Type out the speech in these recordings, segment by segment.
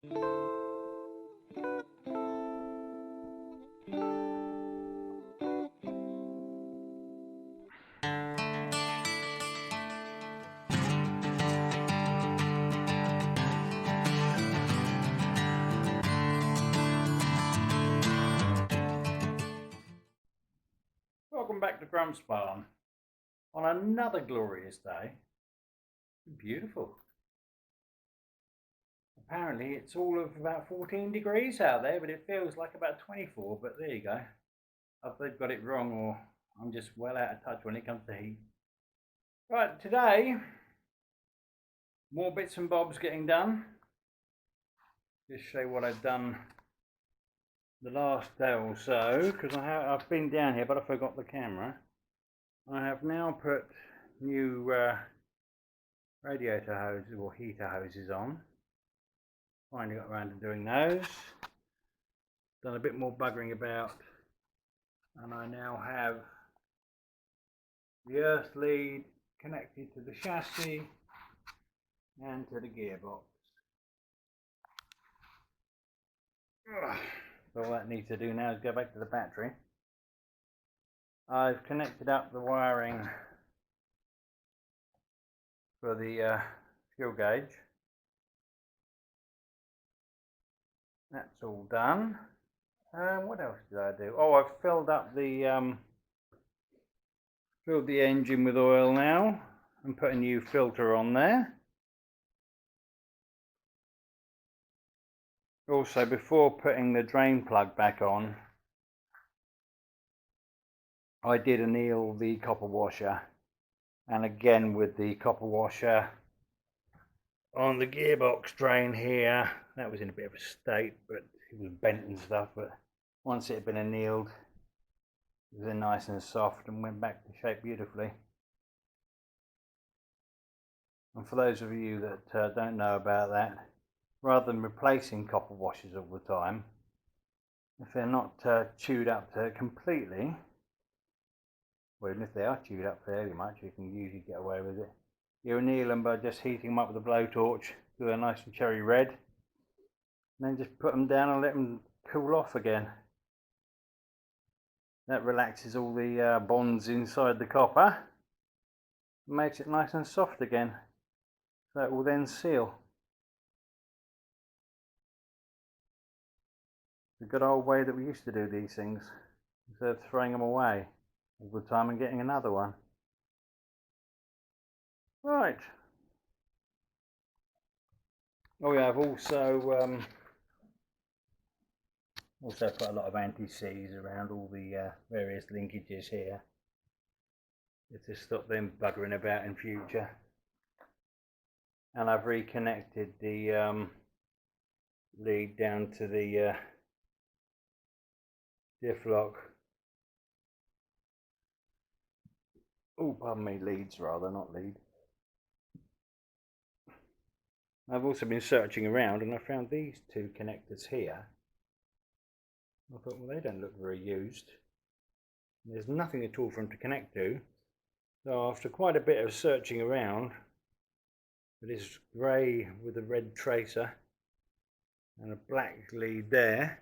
Welcome back to Grump's barn on another glorious day. Beautiful. Apparently it's all of about 14 degrees out there, but it feels like about 24, but there you go. Either they've got it wrong or I'm just well out of touch when it comes to heat. Right, today, more bits and bobs getting done. Just show you what I've done the last day or so, because I've been down here but I forgot the camera. I have now put new radiator hoses or heater hoses on. Finally got around to doing those. Done a bit more buggering about, and I now have the earth lead connected to the chassis and to the gearbox. So all that needs to do now is go back to the battery. I've connected up the wiring for the fuel gauge. That's all done. What else did I do? Oh, I've filled up the engine with oil now and put a new filter on there. Also, before putting the drain plug back on, I did anneal the copper washer, and again with the copper washer on the gearbox drain here, that was in a bit of a state, but it was bent and stuff, but once it had been annealed, it was nice and soft and went back to shape beautifully. And for those of you that don't know about that, rather than replacing copper washers all the time, if they're not chewed up completely, well, even if they are chewed up fairly much, you can usually get away with it. You anneal them by just heating them up with a blowtorch till they're nice and cherry red, and then just put them down and let them cool off again. That relaxes all the bonds inside the copper and makes it nice and soft again. So it will then seal. The good old way that we used to do these things, instead of throwing them away all the time and getting another one. Right. Oh yeah, I've also put a lot of anti-seize around all the various linkages here, just to stop them buggering about in future. And I've reconnected the lead down to the diff lock. Oh, pardon me, leads rather, not lead. I've also been searching around and I found these two connectors here. I thought, well, they don't look very used. There's nothing at all for them to connect to. So after quite a bit of searching around, with this grey with a red tracer and a black lead there,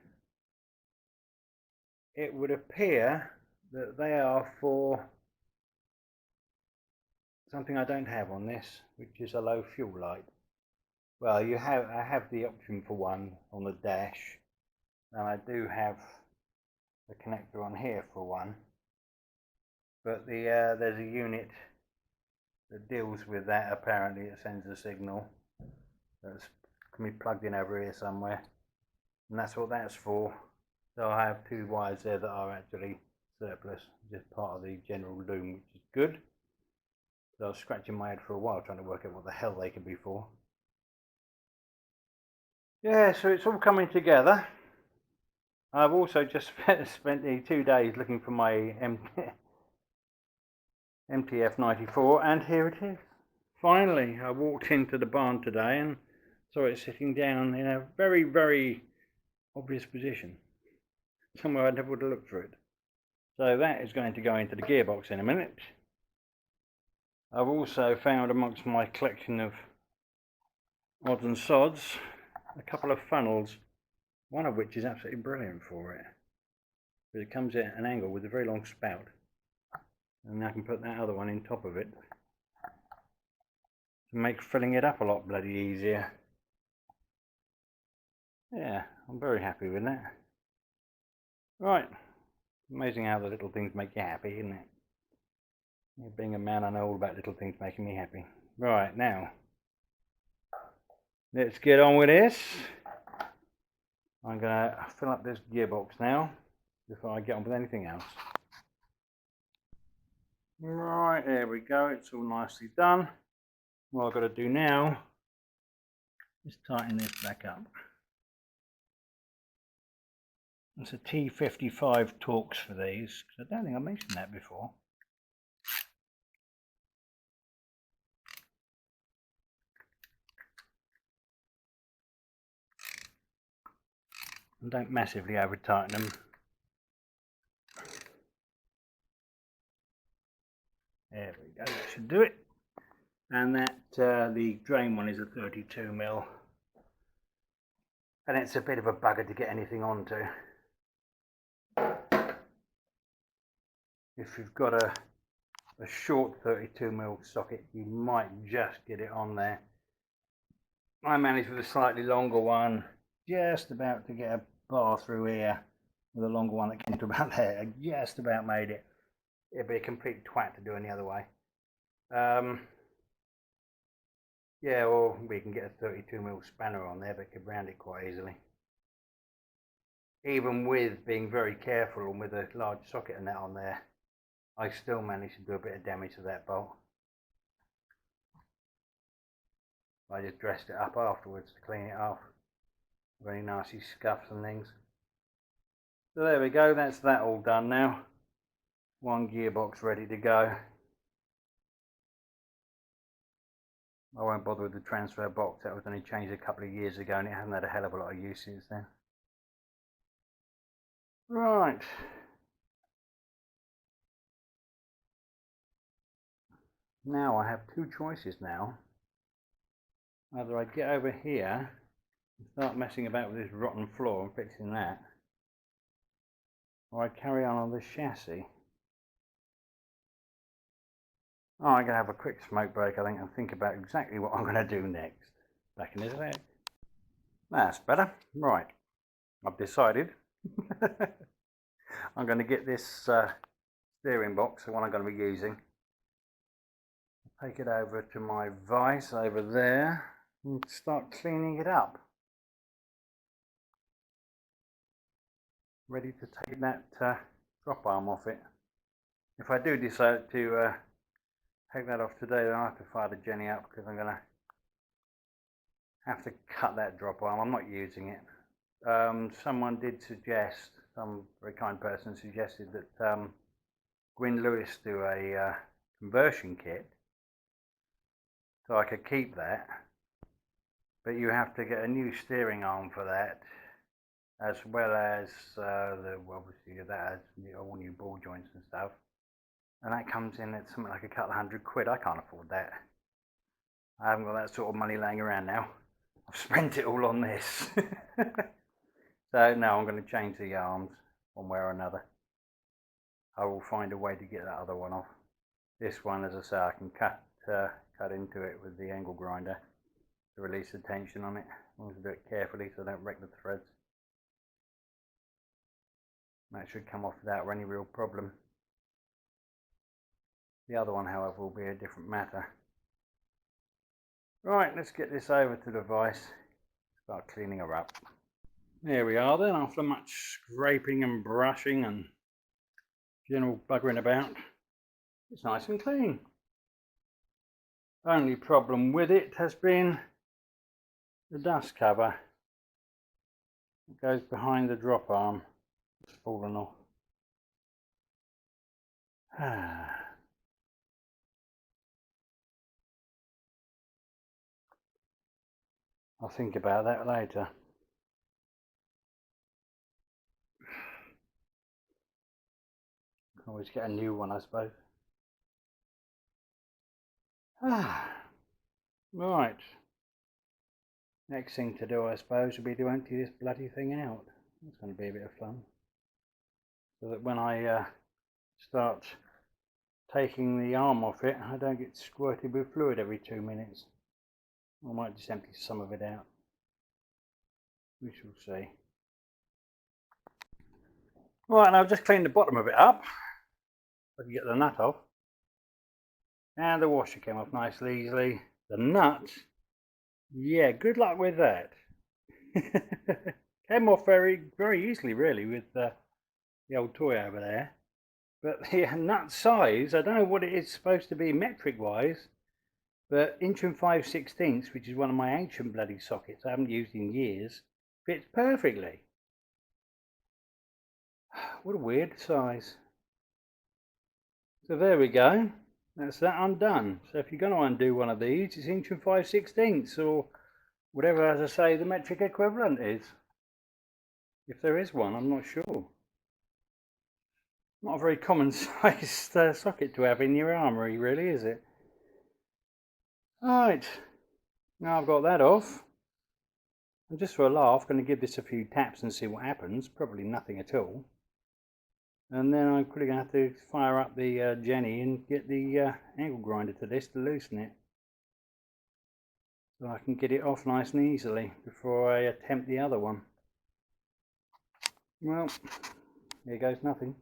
it would appear that they are for something I don't have on this, which is a low fuel light. Well, I have the option for one on the dash, and I do have a connector on here for one, but there's a unit that deals with that. Apparently it sends a signal that can be plugged in over here somewhere, and that's what that's for. So I have two wires there that are actually surplus, just part of the general loom, which is good. So I was scratching my head for a while trying to work out what the hell they could be for. Yeah, so it's all coming together. I've also just spent the 2 days looking for my MTF 94, and here it is. Finally, I walked into the barn today and saw it sitting down in a very, very obvious position, somewhere I never would have looked for it. So that is going to go into the gearbox in a minute. I've also found amongst my collection of odds and sods a couple of funnels, one of which is absolutely brilliant for it. But it comes at an angle with a very long spout, and I can put that other one in top of it to make filling it up a lot bloody easier. Yeah, I'm very happy with that. Right, amazing how the little things make you happy, isn't it? Yeah, being a man, I know all about little things making me happy. Right, now let's get on with this. I'm going to fill up this gearbox now before I get on with anything else. Right, there we go, it's all nicely done. What I've got to do now is tighten this back up. It's a T55 Torx for these, because I don't think I mentioned that before. And don't massively over tighten them. There we go, that should do it. And that the drain one is a 32mm, and it's a bit of a bugger to get anything onto. If you've got a short 32mm socket, you might just get it on there. I managed with a slightly longer one, just about to get a bar through here with a longer one that came to about there. I just about made it. It'd be a complete twat to do any other way. Yeah, or we can get a 32mm spanner on there, but could round it quite easily. Even with being very careful and with a large socket and that on there, I still managed to do a bit of damage to that bolt. I just dressed it up afterwards to clean it off. Very nasty scuffs and things. So there we go, that's that all done now. One gearbox ready to go. I won't bother with the transfer box, that was only changed a couple of years ago and it hasn't had a hell of a lot of use since then. Right. Now I have two choices now. Either I get over here and start messing about with this rotten floor and fixing that, or I carry on the chassis. Oh, I'm going to have a quick smoke break, I think, and think about exactly what I'm going to do next. Back in a sec. That's better. Right. I've decided I'm going to get this steering box, the one I'm going to be using. Take it over to my vise over there and start cleaning it up. Ready to take that drop arm off it. If I do decide to take that off today, then I'll have to fire the Jenny up because I'm going to have to cut that drop arm. I'm not using it. Someone did suggest, some very kind person suggested that Gwyn Lewis do a conversion kit, so I could keep that, but you have to get a new steering arm for that, as well as obviously that has all new ball joints and stuff, and that comes in at something like a couple of £100. I can't afford that. I haven't got that sort of money laying around now. I've spent it all on this. So no, I'm going to change the arms one way or another. I will find a way to get that other one off. This one, as I say, I can cut into it with the angle grinder to release the tension on it. I want to do it carefully so I don't wreck the threads. That should come off without any real problem. The other one, however, will be a different matter. Right, let's get this over to the vise, start cleaning her up. There we are then, after much scraping and brushing and general buggering about, it's nice and clean. Only problem with it has been the dust cover. It goes behind the drop arm. It's fallen off. I'll think about that later. Always get a new one, I suppose. Right. Next thing to do, I suppose, would be to empty this bloody thing out. That's going to be a bit of fun. So that when I start taking the arm off it, I don't get squirted with fluid every 2 minutes. I might just empty some of it out. We shall see. Right, and I've just cleaned the bottom of it up. I can get the nut off. And the washer came off nicely, easily. The nut, yeah, good luck with that. Came off very, very easily, really, with the old toy over there. But the nut size, I don't know what it is supposed to be metric-wise, but inch and 5/16, which is one of my ancient bloody sockets I haven't used in years, fits perfectly. What a weird size. So there we go. That's that undone. So if you're going to undo one of these, it's inch and 5/16, or whatever, as I say, the metric equivalent is. If there is one, I'm not sure. Not a very common sized socket to have in your armoury, really, is it? Right, now I've got that off. I'm just for a laugh going to give this a few taps and see what happens. Probably nothing at all. And then I'm probably going to have to fire up the Jenny and get the angle grinder to this to loosen it. So I can get it off nice and easily before I attempt the other one. Well, here goes nothing.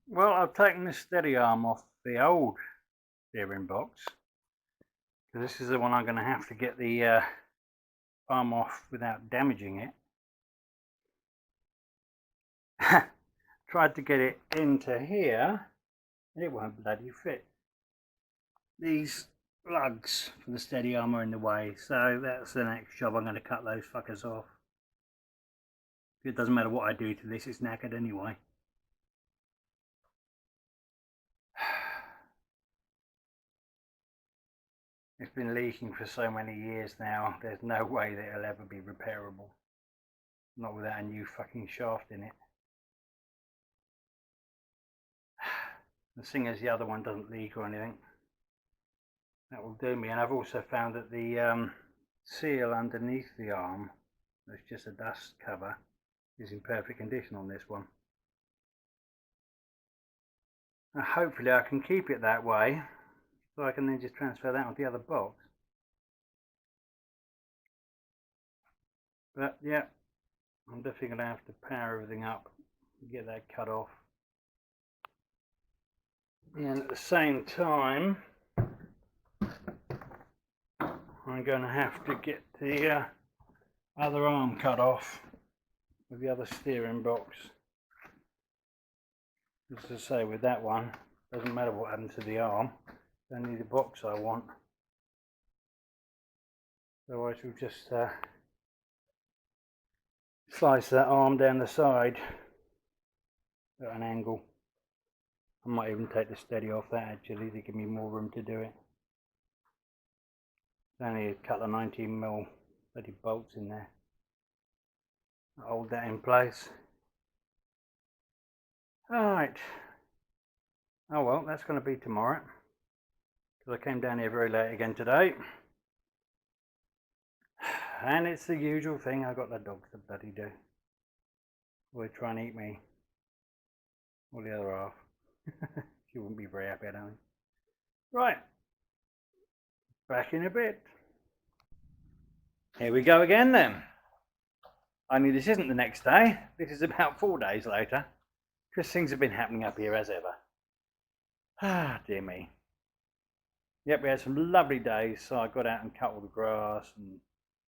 Well, I've taken the steady arm off the old steering box. So this is the one I'm going to have to get the arm off without damaging it. Tried to get it into here, it won't bloody fit. These lugs for the steady arm are in the way, so that's the next job. I'm going to cut those fuckers off. It doesn't matter what I do to this, it's knackered anyway. It's been leaking for so many years now, there's no way that it'll ever be repairable. Not without a new fucking shaft in it. The thing is, the other one doesn't leak or anything. That will do me. And I've also found that the seal underneath the arm, that's just a dust cover, is in perfect condition on this one. Now hopefully I can keep it that way, so I can then just transfer that onto the other box. But yeah, I'm definitely going to have to power everything up and get that cut off. And at the same time, I'm going to have to get the other arm cut off with the other steering box. As I say, with that one, doesn't matter what happens to the arm, it's only the box I want. So I shall just slice that arm down the side at an angle. I might even take the steady off that actually to give me more room to do it. There's only a couple of 19mm bloody bolts in there. I'll hold that in place. Alright. Oh well, that's going to be tomorrow. Because I came down here very late again today. And it's the usual thing, I've got the dogs to bloody do. They try and eat me. Or the other half. She wouldn't be very happy, I don't think. Right. Back in a bit. Here we go again then. Only this isn't the next day. This is about 4 days later. Because things have been happening up here as ever. Ah, dear me. Yep, we had some lovely days. So I got out and cut all the grass and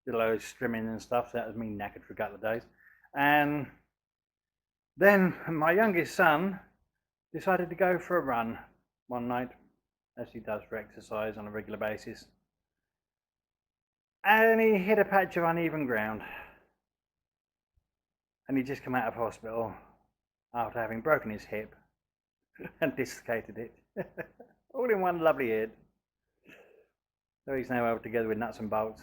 did a load of trimming and stuff. So that was me knackered for a couple of days. And then my youngest son decided to go for a run one night, as he does for exercise on a regular basis. And he hit a patch of uneven ground. And he just come out of hospital after having broken his hip and dislocated it. All in one lovely hit. So he's now over together with nuts and bolts.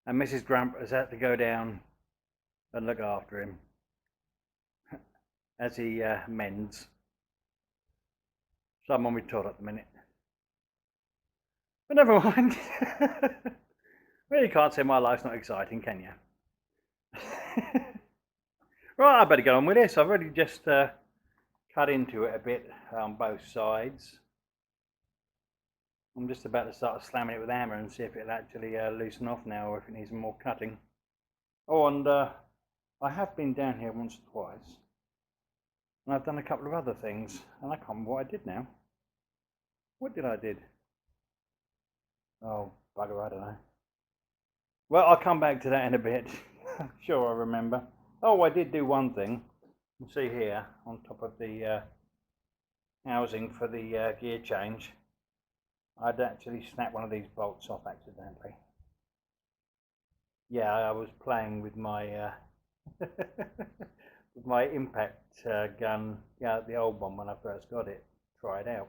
And Mrs. Grump has had to go down and look after him as he mends. So I'm on my toilet at the minute. But never mind. Well, you can't say my life's not exciting, can you? Right, I better get on with this. I've already just cut into it a bit on both sides. I'm just about to start slamming it with a hammer and see if it'll actually loosen off now or if it needs more cutting. Oh, and I have been down here once or twice. And I've done a couple of other things. And I can't remember what I did now. What did I did? Oh, bugger, I don't know. Well, I'll come back to that in a bit. Sure, I remember. Oh, I did do one thing. You see here, on top of the housing for the gear change, I'd actually snapped one of these bolts off accidentally. Yeah, I was playing with my with my impact gun, yeah, the old one when I first got it, tried out,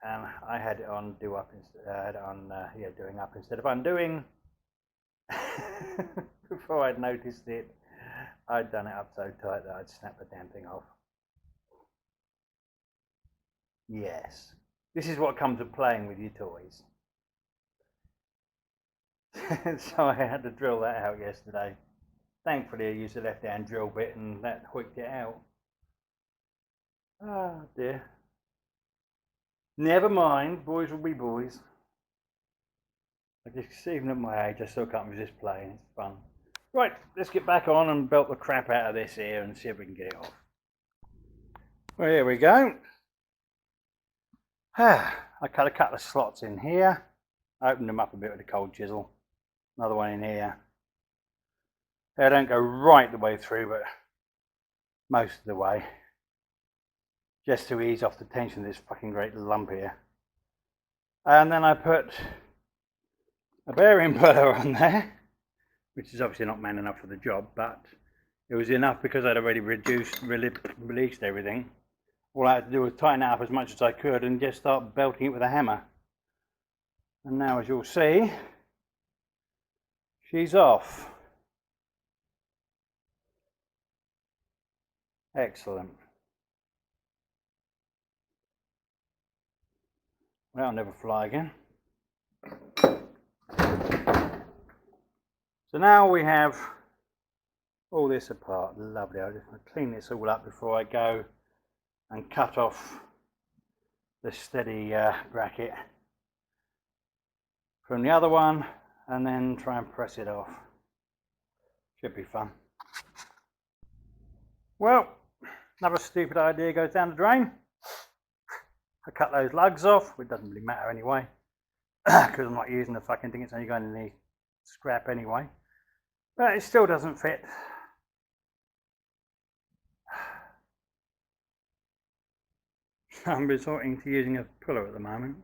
and I had it on do up, had it on yeah, doing up instead of undoing. Before I'd noticed it, I'd done it up so tight that I'd snapped the damn thing off. Yes, this is what comes with playing with your toys. So I had to drill that out yesterday. Thankfully I used a left hand drill bit and that hooked it out. Oh dear. Never mind, boys will be boys. I guess even at my age I still can't resist playing, it's fun. Right, let's get back on and belt the crap out of this here and see if we can get it off. Well, here we go. I cut a couple of slots in here, opened them up a bit with a cold chisel. Another one in here. They don't go right the way through, but most of the way. Just to ease off the tension of this fucking great lump here. And then I put a bearing puller on there, which is obviously not man enough for the job, but it was enough because I'd already released everything. All I had to do was tighten it up as much as I could and just start belting it with a hammer. And now, as you'll see, she's off. Excellent. That'll never fly again. So now we have all this apart. Lovely. I just want to clean this all up before I go and cut off the steady bracket from the other one and then try and press it off. Should be fun. Well, another stupid idea goes down the drain. I cut those lugs off, which doesn't really matter anyway, because I'm not using the fucking thing, it's only going in the scrap anyway. But it still doesn't fit. I'm resorting to using a puller at the moment.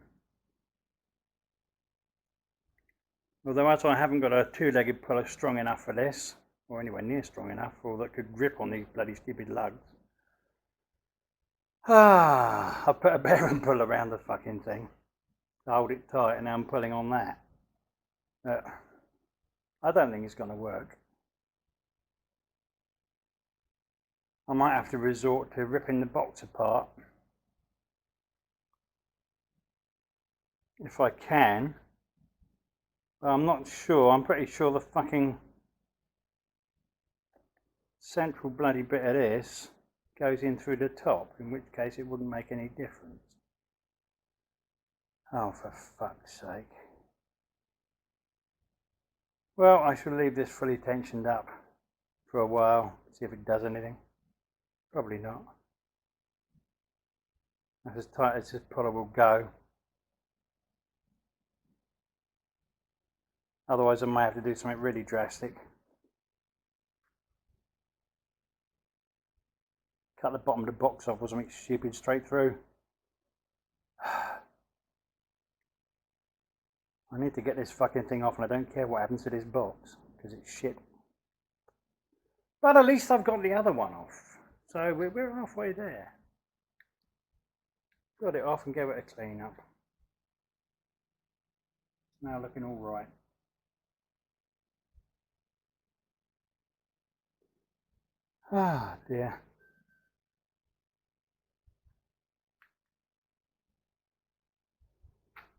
Although as I haven't got a two-legged puller strong enough for this, or anywhere near strong enough, or that could grip on these bloody stupid lugs. I put a bearing pull around the fucking thing to hold it tight, and now I'm pulling on that. I don't think it's going to work. I might have to resort to ripping the box apart. If I can. But I'm not sure. I'm pretty sure the fucking central bloody bit of this goes in through the top, in which case it wouldn't make any difference. Oh, for fuck's sake. Well, I shall leave this fully tensioned up for a while, see if it does anything. Probably not. That's as tight as this puller will go. Otherwise I might have to do something really drastic. Cut the bottom of the box off or something stupid straight through. I need to get this fucking thing off and I don't care what happens to this box because it's shit. But at least I've got the other one off. So we're halfway there. Got it off and gave it a clean up. It's now looking all right. Ah, dear.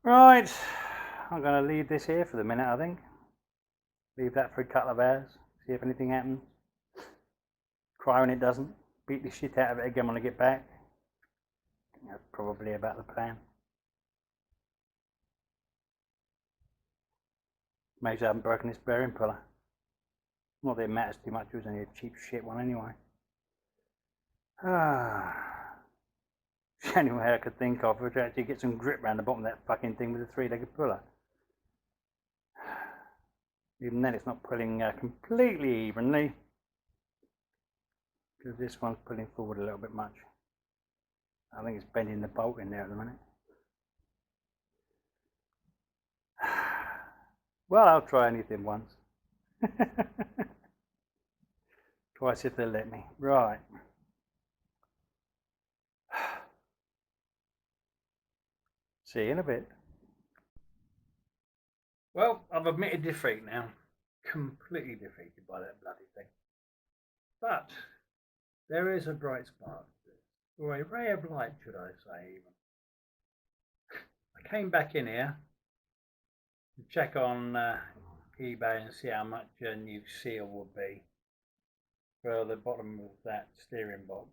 Right, I'm going to leave this here for the minute, I think. Leave that for a couple of hours, see if anything happens. Cry when it doesn't. Beat the shit out of it again when I get back. That's probably about the plan. Maybe I haven't broken this bearing puller. Not that it matters too much, it was only a cheap shit one anyway. The only way I could think of was to actually get some grip around the bottom of that fucking thing with a three-legged puller. Even then it's not pulling completely evenly, because this one's pulling forward a little bit much. I think it's bending the bolt in there at the minute. Well, I'll try anything once. Twice if they'll let me. Right. See you in a bit. Well, I've admitted defeat now. Completely defeated by that bloody thing. But there is a bright spot. Or a ray of light, should I say, even. I came back in here to check on eBay and see how much a new seal would be for the bottom of that steering box,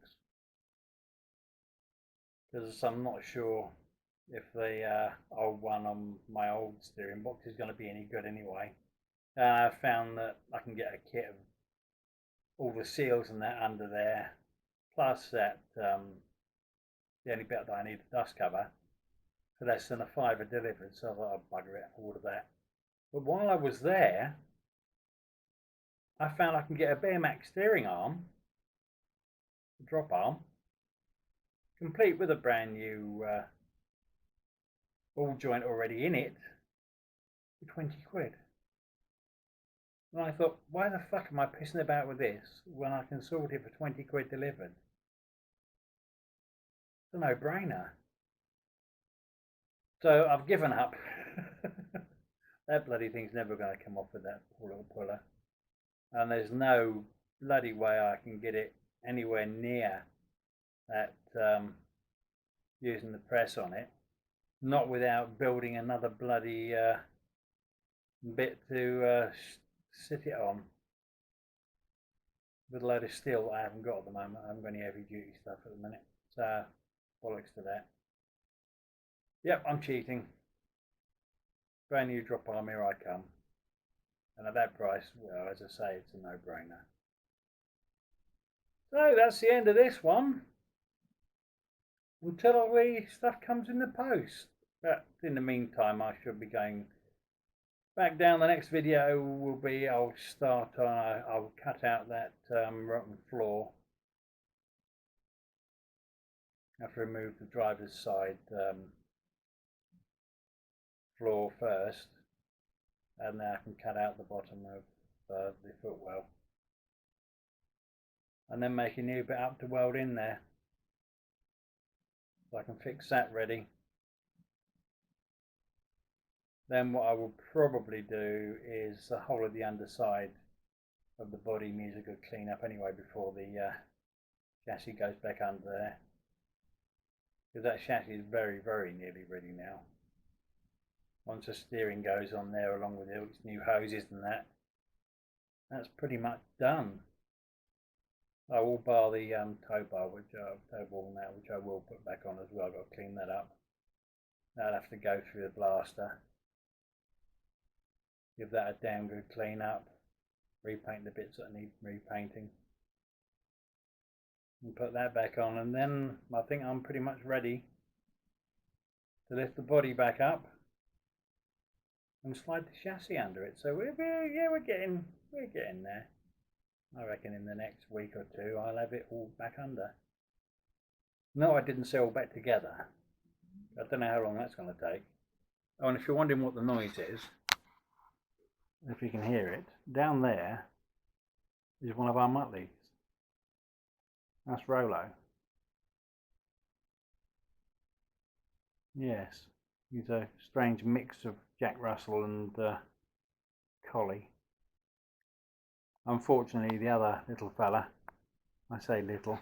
because I'm not sure if the old one on my old steering box is going to be any good anyway. I found that I can get a kit of all the seals and that under there, plus that the only bit that I need a dust cover for less than a £5 delivered, so I thought I'd bugger it, order that. But while I was there, I found I can get a Bearmax steering arm, a drop arm, complete with a brand new ball joint already in it, for 20 quid. And I thought, why the fuck am I pissing about with this when I can sort it for 20 quid delivered? It's a no-brainer. So I've given up. That bloody thing's never going to come off with that poor little puller. And there's no bloody way I can get it anywhere near that using the press on it. Not without building another bloody bit to sit it on with a load of steel I haven't got at the moment. I haven't got any heavy duty stuff at the minute, so bollocks to that. Yep, I'm cheating. Brand new drop arm, here I come. And at that price, well, as I say, it's a no-brainer. So that's the end of this one, until all the stuff comes in the post. But in the meantime, I should be going back down. The next video will be, I'll cut out that rotten floor. I have to remove the driver's side floor first, and then I can cut out the bottom of the footwell, and then make a new bit up to weld in there, so I can fix that ready. Then what I will probably do is the whole of the underside of the body needs a good clean up anyway before the chassis goes back under there, because that chassis is very, very nearly ready now. Once the steering goes on there along with its new hoses and that, that's pretty much done. I will bar the tow bar, tow ball now, which I will put back on as well. I've got to clean that up. That'll have to go through the blaster, give that a damn good clean up, repaint the bits that need repainting, and put that back on, and then I think I'm pretty much ready to lift the body back up and slide the chassis under it. So we're getting there. I reckon in the next week or two I'll have it all back under. No, I didn't say all back together. I don't know how long that's going to take. Oh, and if you're wondering what the noise is, if you can hear it, down there is one of our Mutleys. That's Rolo. Yes, he's a strange mix of Jack Russell and Collie. Unfortunately, the other little fella, I say little,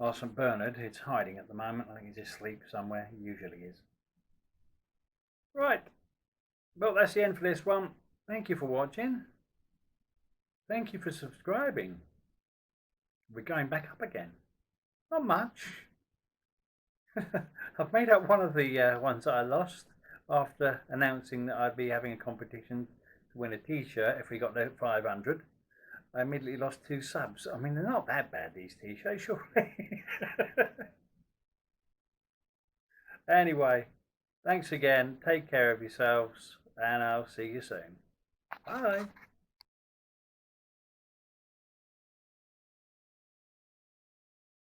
Our St Bernard, it's hiding at the moment. I think he's asleep somewhere. He usually is. Right. Well, that's the end for this one. Thank you for watching. Thank you for subscribing. We're going back up again. Not much. I've made up one of the ones that I lost after announcing that I'd be having a competition to win a t-shirt if we got to 500. I immediately lost 2 subs. I mean, they're not that bad, these t-shirts, surely. Anyway, thanks again. Take care of yourselves, and I'll see you soon. Bye.